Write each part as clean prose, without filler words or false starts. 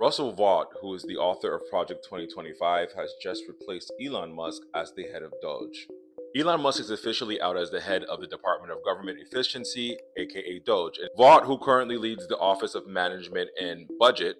Russell Vought, who is the author of Project 2025, has just replaced Elon Musk as the head of DOGE. Elon Musk is officially out as the head of the Department of Government Efficiency, aka DOGE. And Vought, who currently leads the Office of Management and Budget,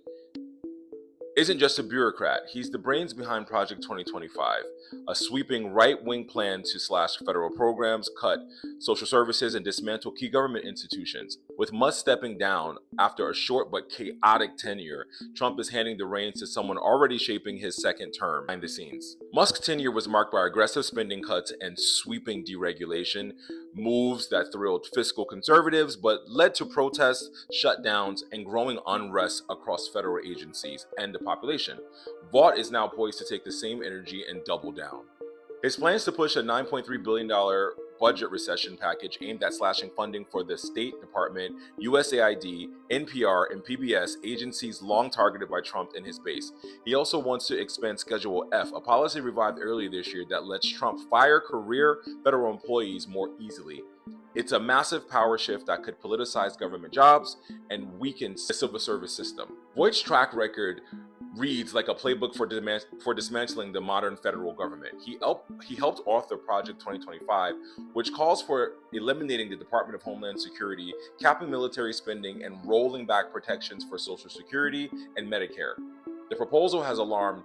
isn't just a bureaucrat. He's the brains behind Project 2025, a sweeping right-wing plan to slash federal programs, cut social services, and dismantle key government institutions. With Musk stepping down after a short but chaotic tenure, Trump is handing the reins to someone already shaping his second term behind the scenes. Musk's tenure was marked by aggressive spending cuts and sweeping deregulation, moves that thrilled fiscal conservatives but led to protests, shutdowns, and growing unrest across federal agencies and the population. Vought is now poised to take the same energy and double down. His plans to push a $9.3 billion budget recession package aimed at slashing funding for the State Department, USAID, NPR, and PBS, agencies long targeted by Trump and his base. He also wants to expand Schedule F, a policy revived earlier this year that lets Trump fire career federal employees more easily. It's a massive power shift that could politicize government jobs and weaken the civil service system. Voight's track record reads like a playbook for dismantling the modern federal government. He helped author Project 2025, which calls for eliminating the Department of Homeland Security, capping military spending, and rolling back protections for Social Security and Medicare. The proposal has alarmed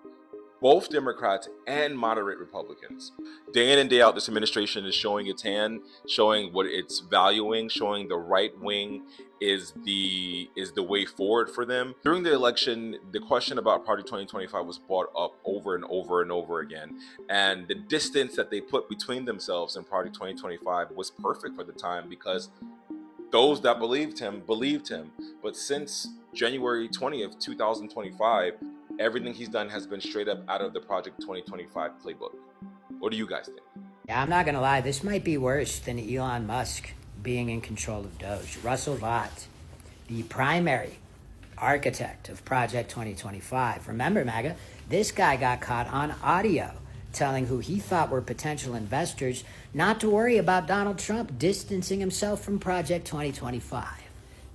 both Democrats and moderate Republicans. Day in and day out, this administration is showing its hand, showing what it's valuing, showing the right wing is the way forward for them. During the election, the question about Project 2025 was brought up over and over and over again. And the distance that they put between themselves and Project 2025 was perfect for the time because those that believed him. But since January 20th, 2025, everything he's done has been straight up out of the Project 2025 playbook. What do you guys think? Yeah, I'm not going to lie. This might be worse than Elon Musk being in control of DOGE. Russell Vought, the primary architect of Project 2025. Remember, MAGA, this guy got caught on audio telling who he thought were potential investors not to worry about Donald Trump distancing himself from Project 2025.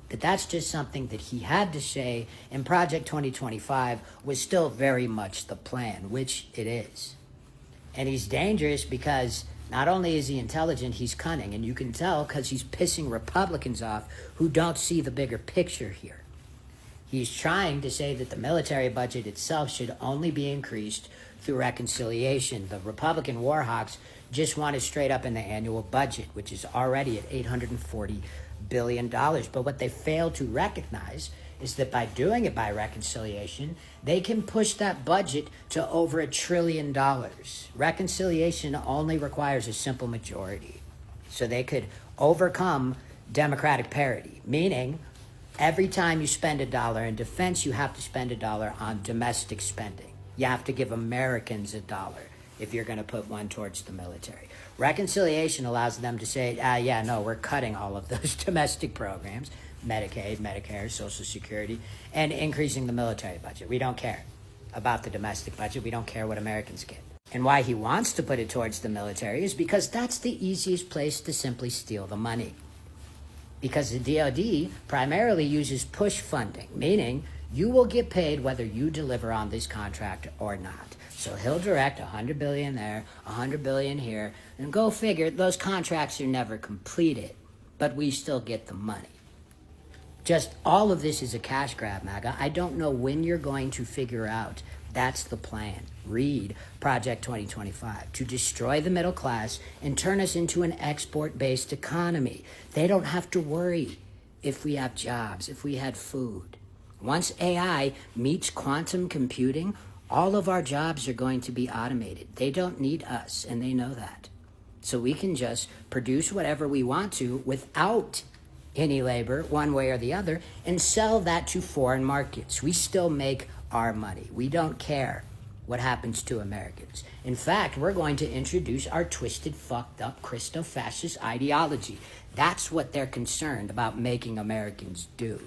But that's just something that he had to say, and Project 2025 was still very much the plan, which it is. And he's dangerous because not only is he intelligent, he's cunning, and you can tell because he's pissing Republicans off who don't see the bigger picture here. He's trying to say that the military budget itself should only be increased through reconciliation. The Republican war hawks just want it straight up in the annual budget, which is already at $840 billion. But what they fail to recognize is that by doing it by reconciliation, they can push that budget to over $1 trillion. Reconciliation only requires a simple majority. So they could overcome Democratic parity, meaning every time you spend $1 in defense, you have to spend $1 on domestic spending. You have to give Americans $1 if you're going to put one towards the military. Reconciliation allows them to say, we're cutting all of those domestic programs, Medicaid, Medicare, Social Security, and increasing the military budget. We don't care about the domestic budget. We don't care what Americans get. And why he wants to put it towards the military is because that's the easiest place to simply steal the money. Because the DOD primarily uses push funding, meaning you will get paid whether you deliver on this contract or not. So he'll direct $100 billion there, $100 billion here, and go figure, those contracts are never completed, but we still get the money. Just all of this is a cash grab, MAGA. I don't know when you're going to figure out that's the plan. Read Project 2025 to destroy the middle class and turn us into an export-based economy. They don't have to worry if we have jobs, if we had food. Once AI meets quantum computing, all of our jobs are going to be automated. They don't need us, and they know that. So we can just produce whatever we want to without any labor, one way or the other, and sell that to foreign markets. We still make our money. We don't care what happens to Americans. In fact, we're going to introduce our twisted, fucked up, Christo-fascist ideology. That's what they're concerned about making Americans do,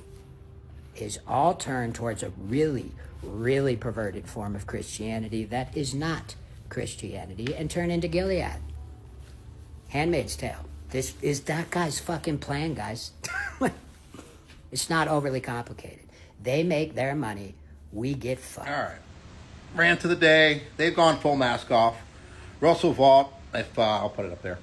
is all turn towards a really, really perverted form of Christianity that is not Christianity and turn into Gilead. Handmaid's Tale. This is that guy's fucking plan, guys. It's not overly complicated. They make their money we get fucked. All right. Rant of the day. They've gone full mask off. Russell Vought, if I'll put it up there.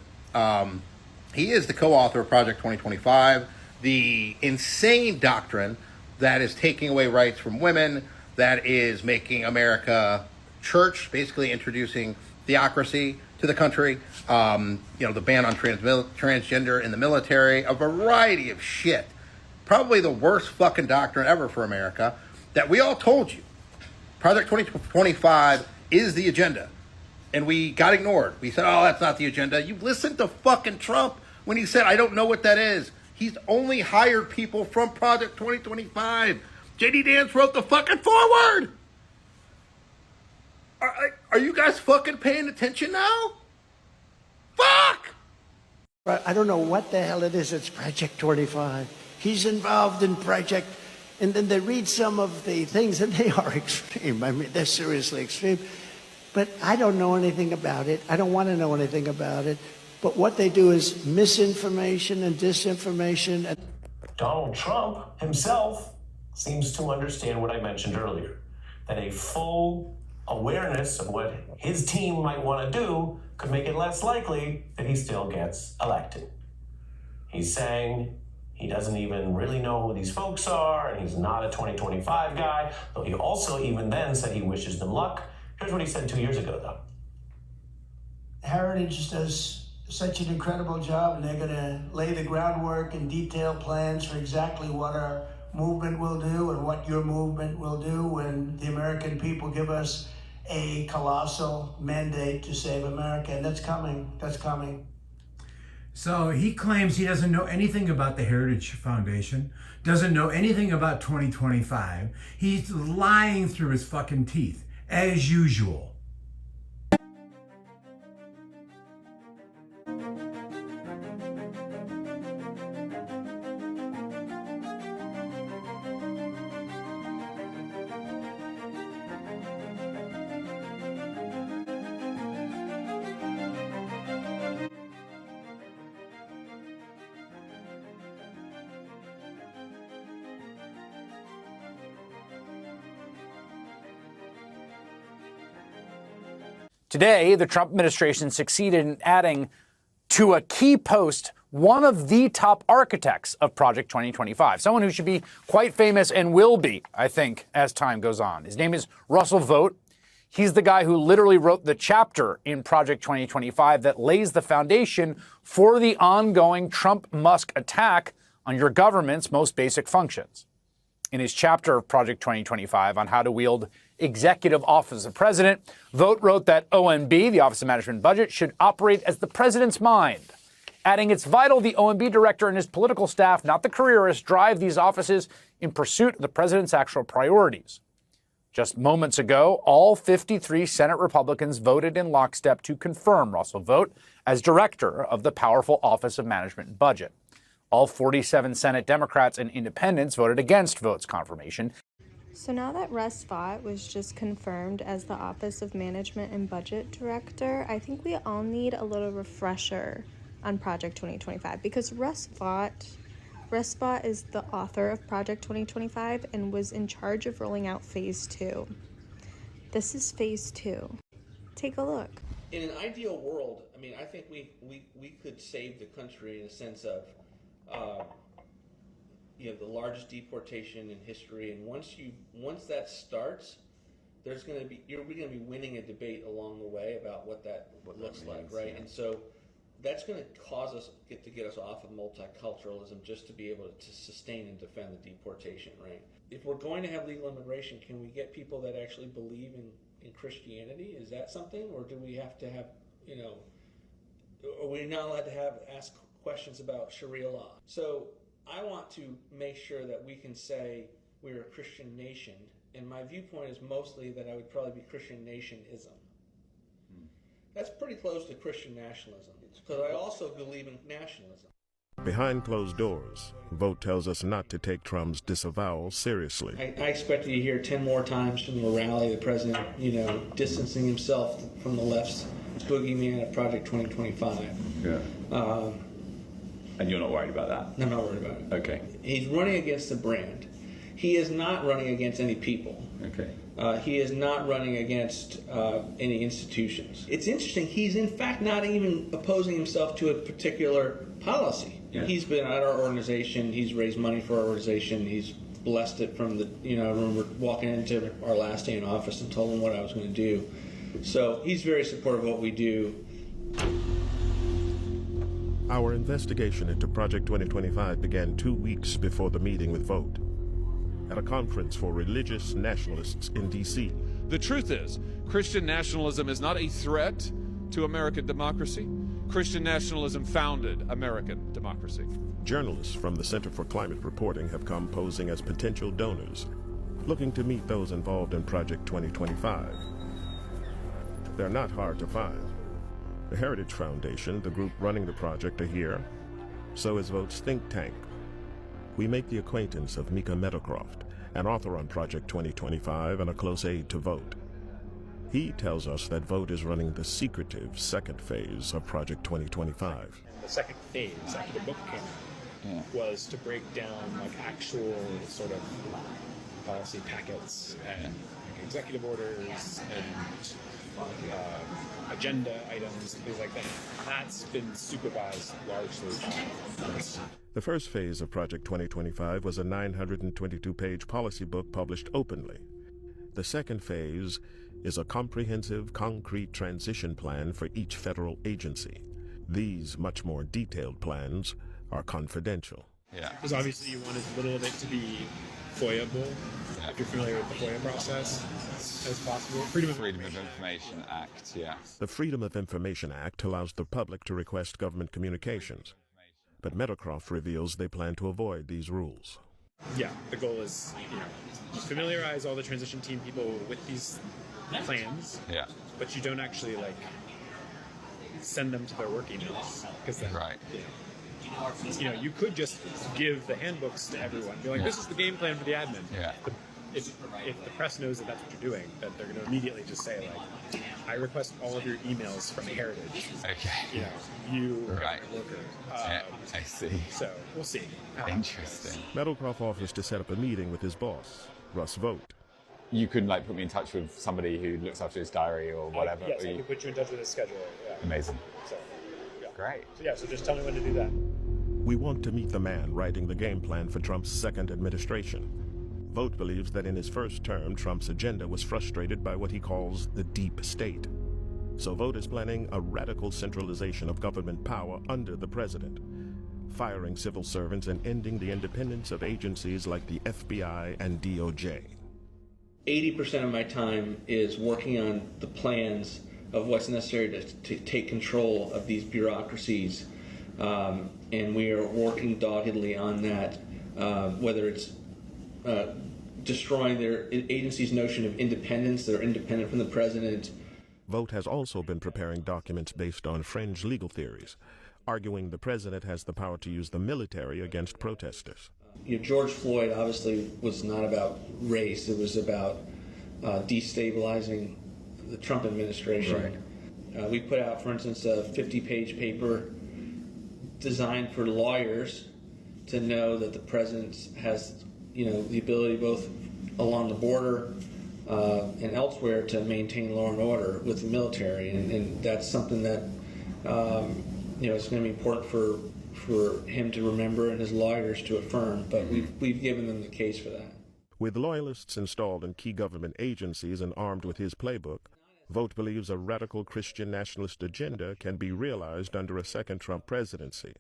He is the co-author of Project 2025, the insane doctrine that is taking away rights from women, that is making America church, basically introducing theocracy to the country, the ban on transgender in the military, a variety of shit. Probably the worst fucking doctrine ever for America that we all told you. Project 2025 is the agenda. And we got ignored. We said, oh, that's not the agenda. You listened to fucking Trump when he said, I don't know what that is. He's only hired people from Project 2025. J.D. Vance wrote the fucking foreword. Are you guys fucking paying attention now? Fuck! I don't know what the hell it is. It's Project 25. He's involved in Project, and then they read some of the things, and they are extreme. I mean, they're seriously extreme. But I don't know anything about it. I don't want to know anything about it. But what they do is misinformation and disinformation. And Donald Trump himself seems to understand what I mentioned earlier, that a full awareness of what his team might want to do could make it less likely that he still gets elected. He's saying he doesn't even really know who these folks are, and he's not a 2025 guy, though he also even then said he wishes them luck. Here's what he said 2 years ago, though. Heritage does such an incredible job, and they're going to lay the groundwork and detailed plans for exactly what our movement will do and what your movement will do when the American people give us a colossal mandate to save America. And that's coming. That's coming. So he claims he doesn't know anything about the Heritage Foundation, doesn't know anything about 2025. He's lying through his fucking teeth, as usual. Today, the Trump administration succeeded in adding to a key post one of the top architects of Project 2025, someone who should be quite famous and will be, I think, as time goes on. His name is Russell Vought. He's the guy who literally wrote the chapter in Project 2025 that lays the foundation for the ongoing Trump-Musk attack on your government's most basic functions. In his chapter of Project 2025 on how to wield executive office of president, Vought wrote that OMB, the Office of Management and Budget, should operate as the president's mind, adding it's vital the OMB director and his political staff, not the careerists, drive these offices in pursuit of the president's actual priorities. Just moments ago, all 53 Senate Republicans voted in lockstep to confirm Russell Vought as director of the powerful Office of Management and Budget. All 47 Senate Democrats and independents voted against Vought's confirmation. So now that Russ Vought was just confirmed as the Office of Management and Budget Director, I think we all need a little refresher on Project 2025 because Russ Vought is the author of Project 2025 and was in charge of rolling out Phase 2. This is Phase 2. Take a look. In an ideal world, I mean, I think we could save the country in a sense of the largest deportation in history, and once that starts, you're going to be winning a debate along the way about what that looks like, right? Yeah. And so that's going to cause us to get us off of multiculturalism just to be able to sustain and defend the deportation, right? If we're going to have legal immigration, can we get people that actually believe in Christianity? Is that something, or do we have to have, are we not allowed to ask questions about Sharia law? So I want to make sure that we can say we're a Christian nation, and my viewpoint is mostly that I would probably be Christian nationism. That's pretty close to Christian nationalism, because I also believe in nationalism. Behind closed doors, Vought tells us not to take Trump's disavowal seriously. I expect you to hear 10 more times from the rally, the president, distancing himself from the left's boogeyman of Project 2025. Yeah. And you're not worried about that? I'm not worried about it. Okay. He's running against a brand. He is not running against any people. Okay. He is not running against any institutions. It's interesting, he's in fact not even opposing himself to a particular policy. Yeah. He's been at our organization, he's raised money for our organization, he's blessed it from the, I remember walking into our last day in office and told him what I was going to do. So he's very supportive of what we do. Our investigation into Project 2025 began 2 weeks before the meeting with Vought, at a conference for religious nationalists in D.C. The truth is, Christian nationalism is not a threat to American democracy. Christian nationalism founded American democracy. Journalists from the Center for Climate Reporting have come posing as potential donors, looking to meet those involved in Project 2025. They're not hard to find. The Heritage Foundation, the group running the project, are here. So is Vought's think tank. We make the acquaintance of Mika Meadowcroft, an author on Project 2025 and a close aide to Vought. He tells us that Vought is running the secretive second phase of Project 2025. The second phase, after the book came out, was to break down like actual sort of policy packets and like, executive orders and agenda items, things like that. That's been supervised largely by us. The first phase of Project 2025 was a 922-page policy book published openly. The second phase is a comprehensive, concrete transition plan for each federal agency. These much more detailed plans are confidential. Yeah. Because obviously you want as little of it to be FOIA-able, if you're familiar with the FOIA process, as possible. Freedom of Information Act, yeah. The Freedom of Information Act allows the public to request government communications, but Meadowcroft reveals they plan to avoid these rules. Yeah, the goal is, familiarize all the transition team people with these plans, but you don't actually, send them to their work emails, because then, you could just give the handbooks to everyone, be like, this is the game plan for the admin. Yeah. But if the press knows that that's what you're doing, that they're going to immediately just say, I request all of your emails from Heritage. Okay. You right. worker. I see. So we'll see. Interesting. Meadowcroft offers to set up a meeting with his boss, Russell Vought. You could put me in touch with somebody who looks after his diary or whatever. Yes, I can put you in touch with his scheduler. Yeah. Amazing. So, great. So just tell me when to do that. We want to meet the man writing the game plan for Trump's second administration. Vought believes that in his first term, Trump's agenda was frustrated by what he calls the deep state. So Vought is planning a radical centralization of government power under the president, firing civil servants and ending the independence of agencies like the FBI and DOJ. 80% of my time is working on the plans of what's necessary to take control of these bureaucracies, and we are working doggedly on that, whether it's destroying their agency's notion of independence. They're independent from the president. Vought has also been preparing documents based on fringe legal theories, arguing the president has the power to use the military against protesters. George Floyd obviously was not about race. It was about destabilizing the Trump administration. Right. We put out, for instance, a 50-page paper designed for lawyers to know that the president has, the ability both along the border and elsewhere to maintain law and order with the military, and that's something that it's going to be important for him to remember and his lawyers to affirm, but we've given them the case for that. With loyalists installed in key government agencies and armed with his playbook, Vought believes a radical Christian nationalist agenda can be realized under a second Trump presidency.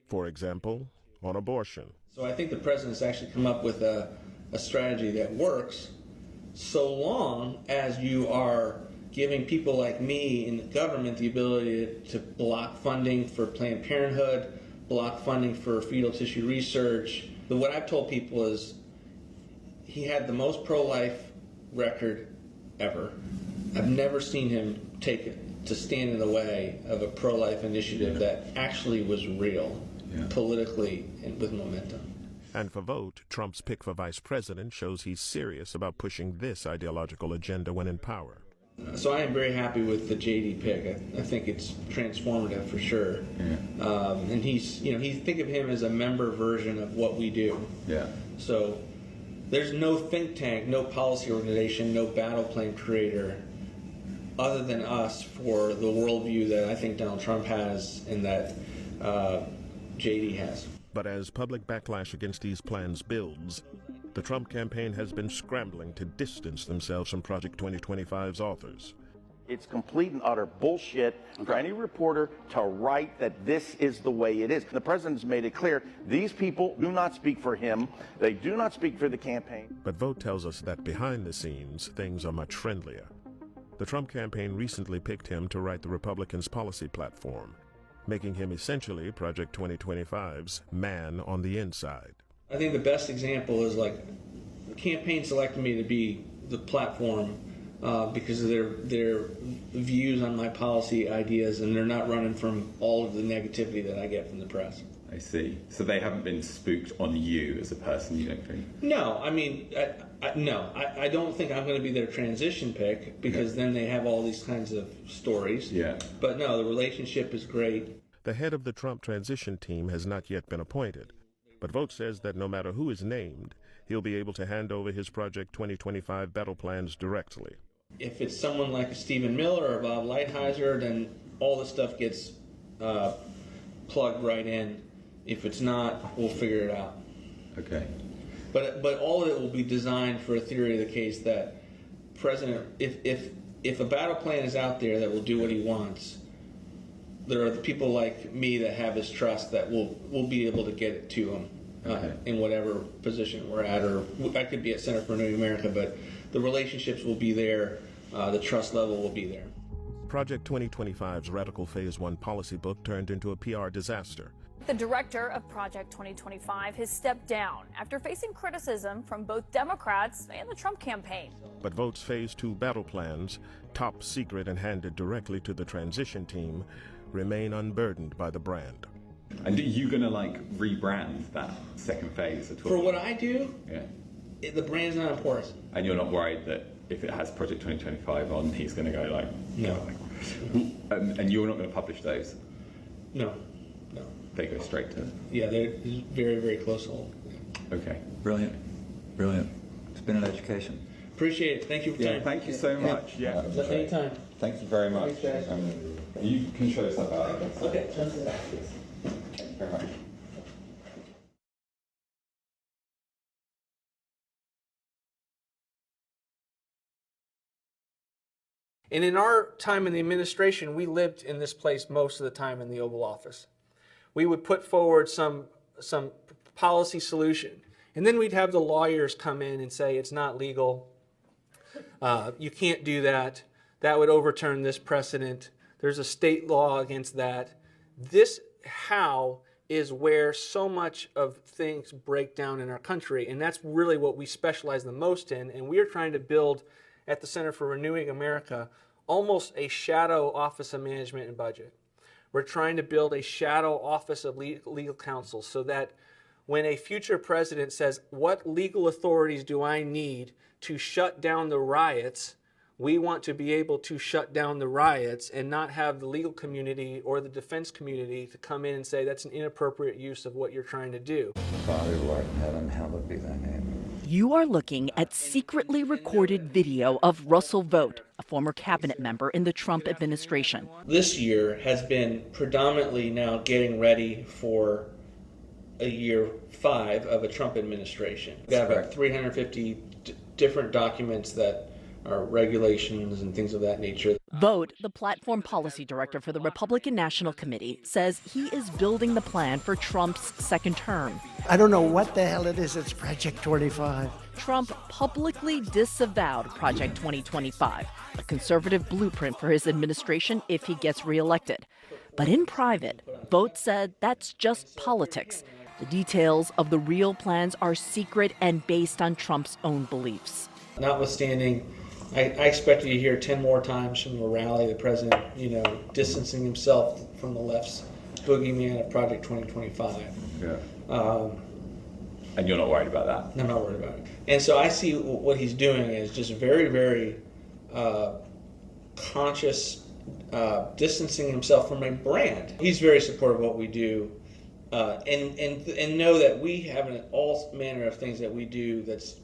For example, on abortion. So I think the president's actually come up with a strategy that works so long as you are giving people like me in the government the ability to block funding for Planned Parenthood, block funding for fetal tissue research. But what I've told people is he had the most pro-life record ever. I've never seen him take it to stand in the way of a pro-life initiative that actually was real, politically and with momentum. And for Vought, Trump's pick for vice president shows he's serious about pushing this ideological agenda when in power. So I am very happy with the JD pick. I think it's transformative for sure. And he's, think of him as a member version of what we do. Yeah. So there's no think tank, no policy organization, no battle plan creator other than us for the worldview that I think Donald Trump has and that JD has. But as public backlash against these plans builds, the Trump campaign has been scrambling to distance themselves from Project 2025's authors. It's complete and utter bullshit for any reporter to write that this is the way it is. The president's made it clear these people do not speak for him. They do not speak for the campaign. But Vought tells us that behind the scenes, things are much friendlier. The Trump campaign recently picked him to write the Republicans' policy platform, making him essentially Project 2025's man on the inside. I think the best example is like the campaign selected me to be the platform because of their views on my policy ideas, and they're not running from all of the negativity that I get from the press. I see. So they haven't been spooked on you as a person, you don't think? No, I mean, I don't think I'm going to be their transition pick because then they have all these kinds of stories. Yeah. But no, the relationship is great. The head of the Trump transition team has not yet been appointed, but Vought says that no matter who is named, he'll be able to hand over his Project 2025 battle plans directly. If it's someone like Stephen Miller or Bob Lighthizer, then all this stuff gets plugged right in. If it's not, we'll figure it out. Okay. But all of it will be designed for a theory of the case that if a battle plan is out there that will do what he wants, there are the people like me that have his trust that will be able to get it to him in whatever position we're at, or I could be at Center for New America, but the relationships will be there, the trust level will be there. Project 2025's Radical Phase 1 policy book turned into a PR disaster. The director of Project 2025 has stepped down after facing criticism from both Democrats and the Trump campaign. But Vaught's Phase 2 battle plans, top secret and handed directly to the transition team, remain unburdened by the brand. And are you going to rebrand that second phase at all? For what I do, yeah, the brand's not important. And you're not worried that if it has Project 2025 on, he's going to go no. And you're not going to publish those? No. They go straight to... Yeah, they're very, very close hold. Okay. Brilliant. Brilliant. It's been an education. Appreciate it. Thank you for your time. Thank you so much. Yeah. Anytime. Thank you very much. You can show us that out. Okay. Thank you very much. And in our time in the administration, we lived in this place most of the time in the Oval Office. We would put forward some policy solution, and then we'd have the lawyers come in and say it's not legal, you can't do that, that would overturn this precedent, there's a state law against that. This how is where so much of things break down in our country, and that's really what we specialize the most in, and we're trying to build at the Center for Renewing America almost a shadow Office of Management and Budget. We're trying to build a shadow Office of Legal Counsel so that when a future president says, what legal authorities do I need to shut down the riots, we want to be able to shut down the riots and not have the legal community or the defense community to come in and say that's an inappropriate use of what you're trying to do. Father, who art in heaven, hallowed be thy name. You are looking at secretly recorded video of Russell Vought, a former cabinet member in the Trump administration. This year has been predominantly now getting ready for a year 5 of a Trump administration. We've got about 350 different documents that are regulations and things of that nature. Vought, the platform policy director for the Republican National Committee, says he is building the plan for Trump's second term. I don't know what the hell it is. It's Project 25. Trump publicly disavowed Project 2025, a conservative blueprint for his administration if he gets reelected. But in private, Vought said that's just politics. The details of the real plans are secret and based on Trump's own beliefs. Notwithstanding, I expect you to hear 10 more times from the rally, the president, distancing himself from the left's boogeyman of Project 2025. Yeah. And you're not worried about that? I'm not worried about it. And so I see what he's doing is just very, very conscious, distancing himself from a brand. He's very supportive of what we do, and know that we have all manner of things that we do that's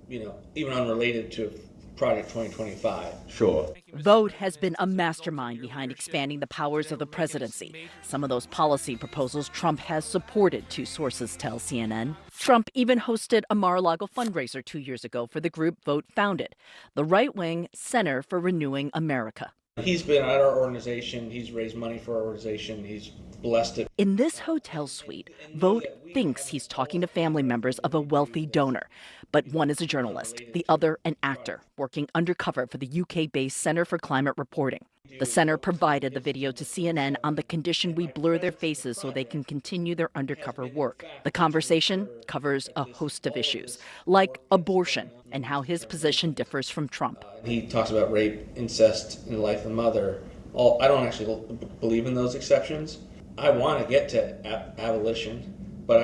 even unrelated to Project 2025. Sure. Vought has been a mastermind behind expanding the powers of the presidency. Some of those policy proposals Trump has supported, two sources tell CNN. Trump even hosted a Mar-a-Lago fundraiser 2 years ago for the group Vought founded, the right-wing Center for Renewing America. He's been at our organization. He's raised money for our organization. He's blessed it. In this hotel suite, Vought thinks he's talking to family members of a wealthy donor. But one is a journalist, the other an actor, working undercover for the UK-based Center for Climate Reporting. The center provided the video to CNN on the condition we blur their faces so they can continue their undercover work. The conversation covers a host of issues, like abortion and how his position differs from Trump. He talks about rape, incest, and the life of the mother. I don't actually believe in those exceptions. I want to get to abolition, but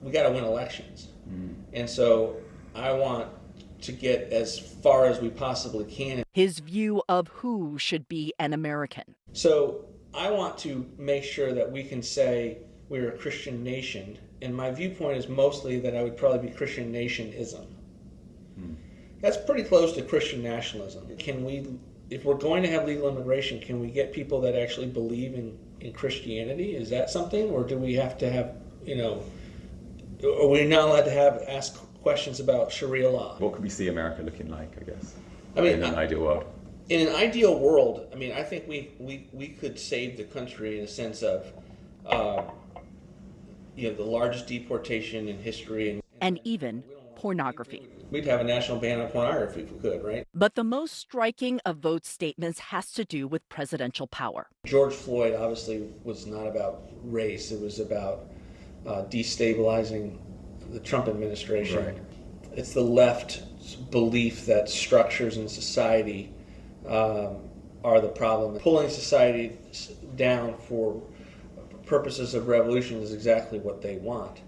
we got to win elections. And so I want to get as far as we possibly can. His view of who should be an American. So I want to make sure that we can say we're a Christian nation. And my viewpoint is mostly that I would probably be Christian nationism. That's pretty close to Christian nationalism. If we're going to have legal immigration, can we get people that actually believe in Christianity? Is that something? Or do we have to have, are we not allowed to ask questions about Sharia law? What could we see America looking like, I guess, in an ideal world? In an ideal world, I think we could save the country in a sense of, the largest deportation in history. And even pornography. We'd have a national ban on pornography if we could, right? But the most striking of Vought's statements has to do with presidential power. George Floyd obviously was not about race. It was about destabilizing the Trump administration. Right. It's the left's belief that structures in society are the problem. Pulling society down for purposes of revolution is exactly what they want.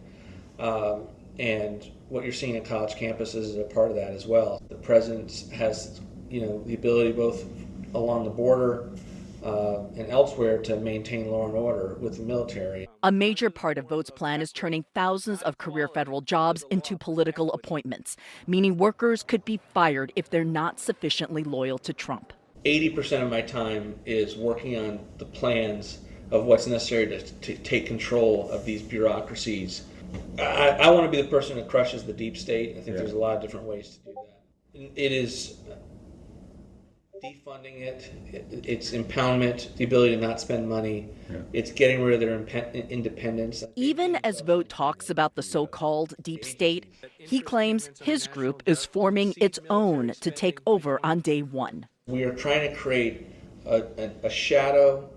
And what you're seeing at college campuses is a part of that as well. The president has, the ability both along the border and elsewhere to maintain law and order with the military. A major part of Vought's plan is turning thousands of career federal jobs into political appointments, meaning workers could be fired if they're not sufficiently loyal to Trump. 80% of my time is working on the plans of what's necessary to take control of these bureaucracies. I want to be the person that crushes the deep state. I think there's a lot of different ways to do that. It is defunding it, it's impoundment, the ability to not spend money, it's getting rid of their independence. Even as Vought talks about the so-called deep state, he claims his group is forming its own to take over on day one. We are trying to create a shadow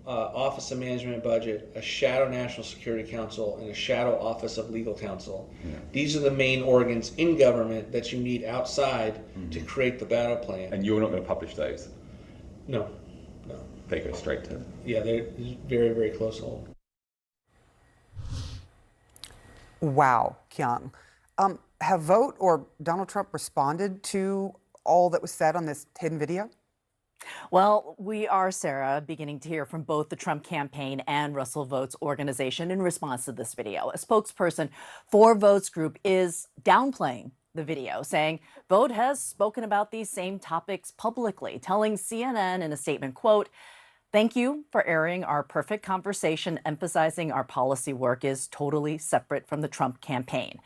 Office of Management and Budget, a shadow National Security Council, and a shadow Office of Legal Counsel. These are the main organs in government that you need outside to create the battle plan. And you're not going to publish those? No. They go straight to... Yeah, they're very, very close hold. Wow, Kyung. Have Vought or Donald Trump responded to all that was said on this hidden video? Well, we are, Sarah, beginning to hear from both the Trump campaign and Russell Vought's organization in response to this video. A spokesperson for Vought's group is downplaying the video, saying Vought has spoken about these same topics publicly, telling CNN in a statement, quote, "Thank you for airing our perfect conversation, emphasizing our policy work is totally separate from the Trump campaign."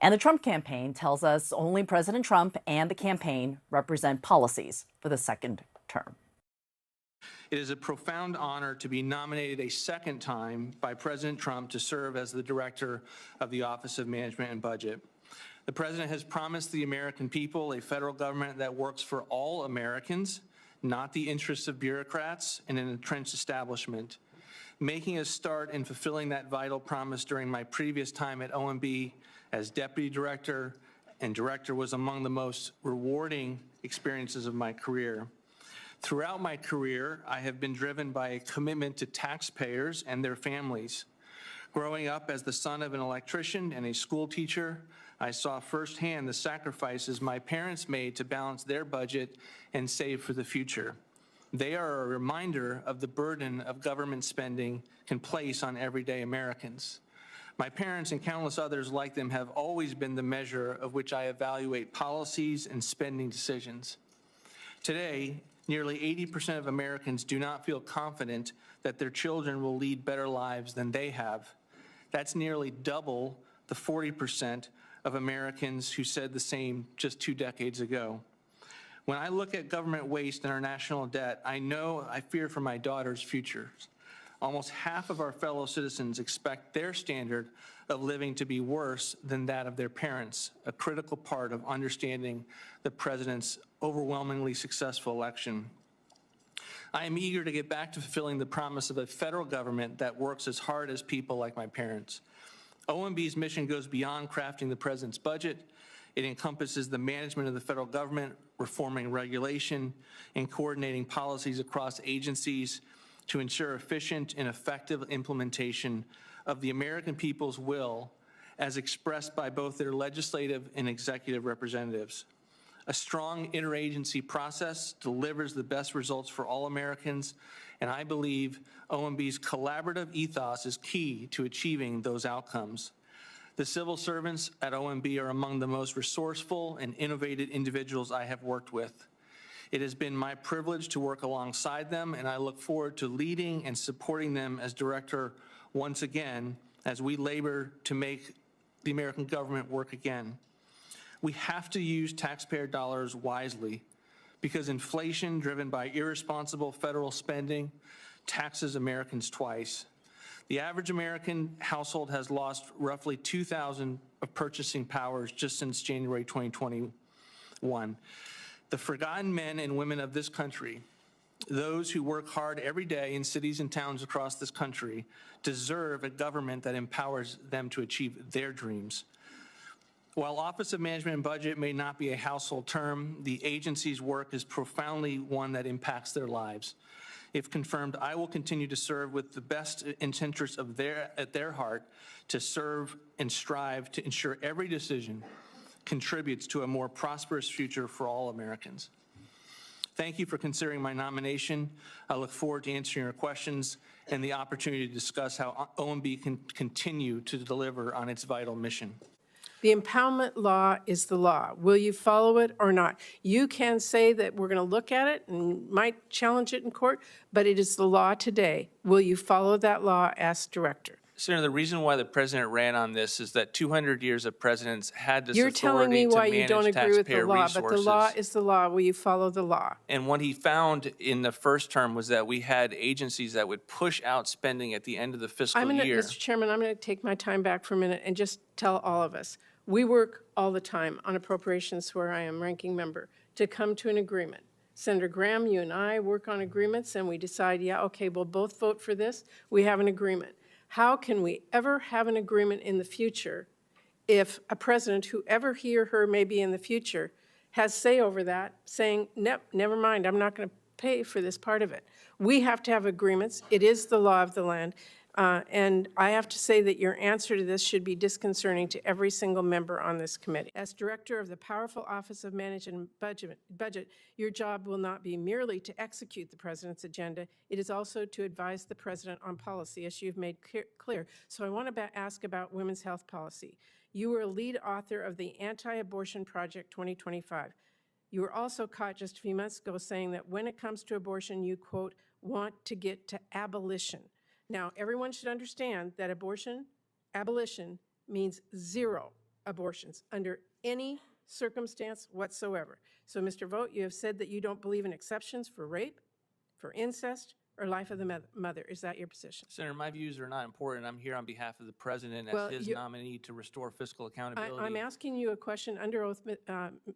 And the Trump campaign tells us only President Trump and the campaign represent policies for the second term. It is a profound honor to be nominated a second time by President Trump to serve as the director of the Office of Management and Budget. The president has promised the American people a federal government that works for all Americans, not the interests of bureaucrats and an entrenched establishment. Making a start in fulfilling that vital promise during my previous time at OMB as deputy director and director was among the most rewarding experiences of my career. Throughout my career, I have been driven by a commitment to taxpayers and their families. Growing up as the son of an electrician and a school teacher, I saw firsthand the sacrifices my parents made to balance their budget and save for the future. They are a reminder of the burden of government spending can place on everyday Americans. My parents and countless others like them have always been the measure of which I evaluate policies and spending decisions. Today, nearly 80% of Americans do not feel confident that their children will lead better lives than they have. That's nearly double the 40% of Americans who said the same just 2 decades ago. When I look at government waste and our national debt, I fear for my daughter's future. Almost half of our fellow citizens expect their standard of living to be worse than that of their parents, a critical part of understanding the president's overwhelmingly successful election. I am eager to get back to fulfilling the promise of a federal government that works as hard as people like my parents. OMB's mission goes beyond crafting the president's budget. It encompasses the management of the federal government, reforming regulation, and coordinating policies across agencies to ensure efficient and effective implementation of the American people's will as expressed by both their legislative and executive representatives. A strong interagency process delivers the best results for all Americans, and I believe OMB's collaborative ethos is key to achieving those outcomes. The civil servants at OMB are among the most resourceful and innovative individuals I have worked with. It has been my privilege to work alongside them, and I look forward to leading and supporting them as director once again as we labor to make the American government work again. We have to use taxpayer dollars wisely because inflation driven by irresponsible federal spending taxes Americans twice. The average American household has lost roughly 2,000 of purchasing powers just since January 2021. The forgotten men and women of this country, those who work hard every day in cities and towns across this country, deserve a government that empowers them to achieve their dreams. While Office of Management and Budget may not be a household term, the agency's work is profoundly one that impacts their lives. If confirmed, I will continue to serve with the best interests of at their heart to serve and strive to ensure every decision contributes to a more prosperous future for all Americans. Thank you for considering my nomination. I look forward to answering your questions and the opportunity to discuss how OMB can continue to deliver on its vital mission. The impoundment law is the law. Will you follow it or not? You can say that we're going to look at it and might challenge it in court, but it is the law today. Will you follow that law as director? Senator, the reason why the president ran on this is that 200 years of presidents had this You're authority telling me why to you don't manage agree with the taxpayer law, resources. but the law is the law. Will you follow the law? And what he found in the first term was that we had agencies that would push out spending at the end of the fiscal year. Mr. Chairman, I'm going to take my time back for a minute and just tell all of us. We work all the time on appropriations where I am ranking member to come to an agreement. Senator Graham, you and I work on agreements and we decide, yeah, okay, we'll both vote for this. We have an agreement. How can we ever have an agreement in the future if a president, whoever he or her may be in the future, has say over that, saying, never mind, I'm not going to pay for this part of it. We have to have agreements. It is the law of the land. And I have to say that your answer to this should be disconcerting to every single member on this committee. As director of the powerful Office of Management and Budget, your job will not be merely to execute the president's agenda. It is also to advise the president on policy, as you've made clear. So I want to ask about women's health policy. You were a lead author of the Anti-Abortion Project 2025. You were also caught just a few months ago saying that when it comes to abortion, you, quote, want to get to abolition. Now, everyone should understand that abolition means 0 abortions under any circumstance whatsoever. So, Mr. Vought, you have said that you don't believe in exceptions for rape, for incest, or life of the mother. Is that your position? Senator, my views are not important. I'm here on behalf of the president as his nominee to restore fiscal accountability. I'm asking you a question under oath,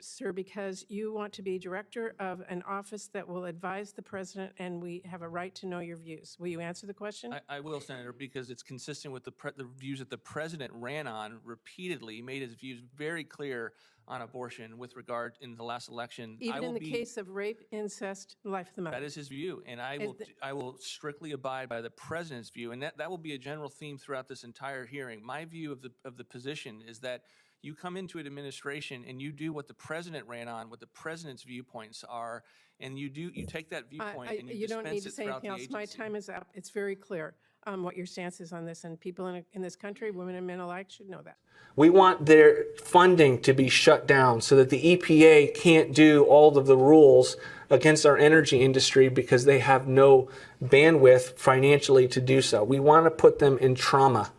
sir, because you want to be director of an office that will advise the president, and we have a right to know your views. Will you answer the question? I will, Senator, because it's consistent with the views that the president ran on repeatedly. He made his views very clear on abortion with regard in the last election. Even in the case of rape, incest, life of the mother. That is his view, and I will strictly abide by the president's view, and that will be a general theme throughout this entire hearing. My view of the position is that you come into an administration and you do what the president ran on, what the president's viewpoints are, and you take that viewpoint and you don't need dispense to it say throughout anything the else. agency. My time is up. It's very clear. what your stance is on this, and people in this country, women and men alike, should know that. We want their funding to be shut down so that the EPA can't do all of the rules against our energy industry because they have no bandwidth financially to do so. We want to put them in trauma.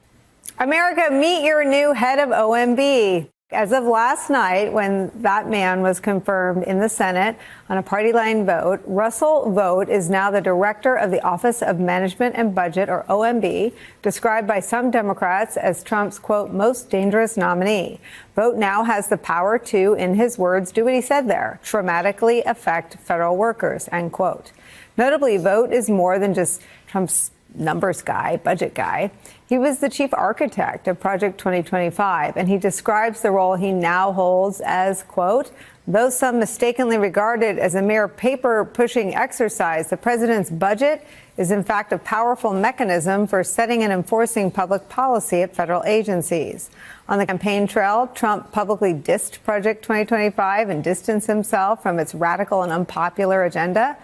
America, meet your new head of OMB. As of last night, when that man was confirmed in the Senate on a party line vote, Russell Vought is now the director of the Office of Management and Budget, or OMB, described by some Democrats as Trump's, quote, most dangerous nominee. Vought now has the power to, in his words, do what he said there, dramatically affect federal workers, end quote. Notably, Vought is more than just Trump's numbers guy, budget guy. He was the chief architect of Project 2025, and he describes the role he now holds as, quote, though some mistakenly regard it as a mere paper-pushing exercise, the president's budget is in fact a powerful mechanism for setting and enforcing public policy at federal agencies. On the campaign trail, Trump publicly dissed Project 2025 and distanced himself from its radical and unpopular agenda.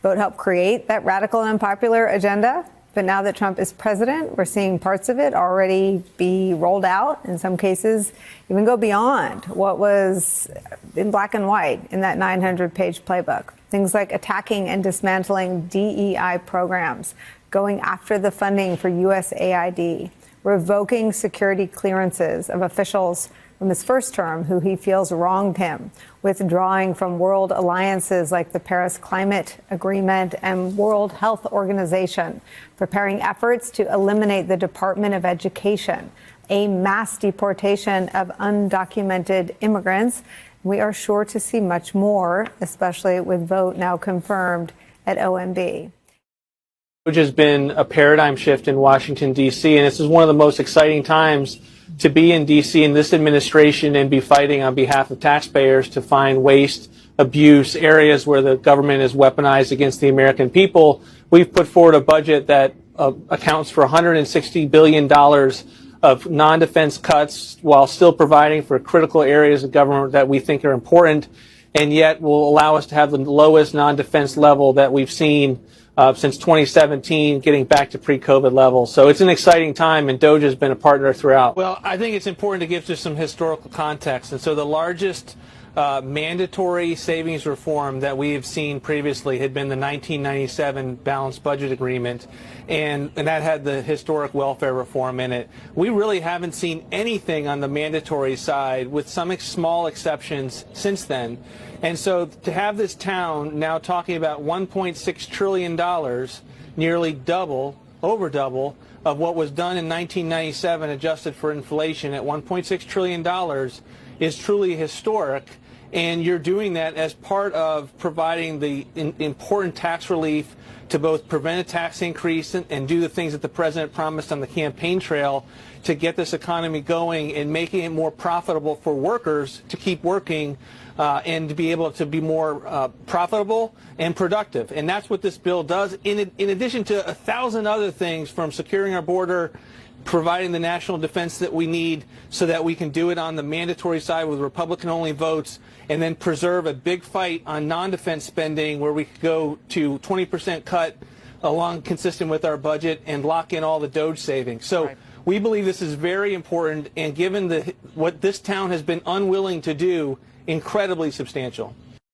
Vought helped create that radical and unpopular agenda. But now that Trump is president, we're seeing parts of it already be rolled out, in some cases even go beyond what was in black and white in that 900-page playbook. Things like attacking and dismantling DEI programs, going after the funding for USAID, revoking security clearances of officials from his first term who he feels wronged him, withdrawing from world alliances like the Paris Climate Agreement and World Health Organization, preparing efforts to eliminate the Department of Education, a mass deportation of undocumented immigrants. We are sure to see much more, especially with Vought now confirmed at OMB. Which has been a paradigm shift in Washington, D.C., and this is one of the most exciting times to be in D.C. in this administration and be fighting on behalf of taxpayers to find waste, abuse, areas where the government is weaponized against the American people. We've put forward a budget that accounts for $160 billion of non-defense cuts while still providing for critical areas of government that we think are important, and yet will allow us to have the lowest non-defense level that we've seen since 2017, getting back to pre-COVID levels. So it's an exciting time, and DOGE has been a partner throughout. Well, I think it's important to give just some historical context. And so the largest mandatory savings reform that we have seen previously had been the 1997 Balanced Budget Agreement, and that had the historic welfare reform in it. We really haven't seen anything on the mandatory side, with some small exceptions since then. And so to have this town now talking about $1.6 trillion, nearly double, over double, of what was done in 1997 adjusted for inflation at $1.6 trillion is truly historic. And you're doing that as part of providing the important tax relief to both prevent a tax increase and do the things that the president promised on the campaign trail to get this economy going and making it more profitable for workers to keep working and to be able to be more profitable and productive. And that's what this bill does, in addition to 1,000 other things, from securing our border, providing the national defense that we need so that we can do it on the mandatory side with Republican-only votes, and then preserve a big fight on non-defense spending where we could go to 20% cut along consistent with our budget and lock in all the DOGE savings. So we believe this is very important, and given what this town has been unwilling to do, incredibly substantial.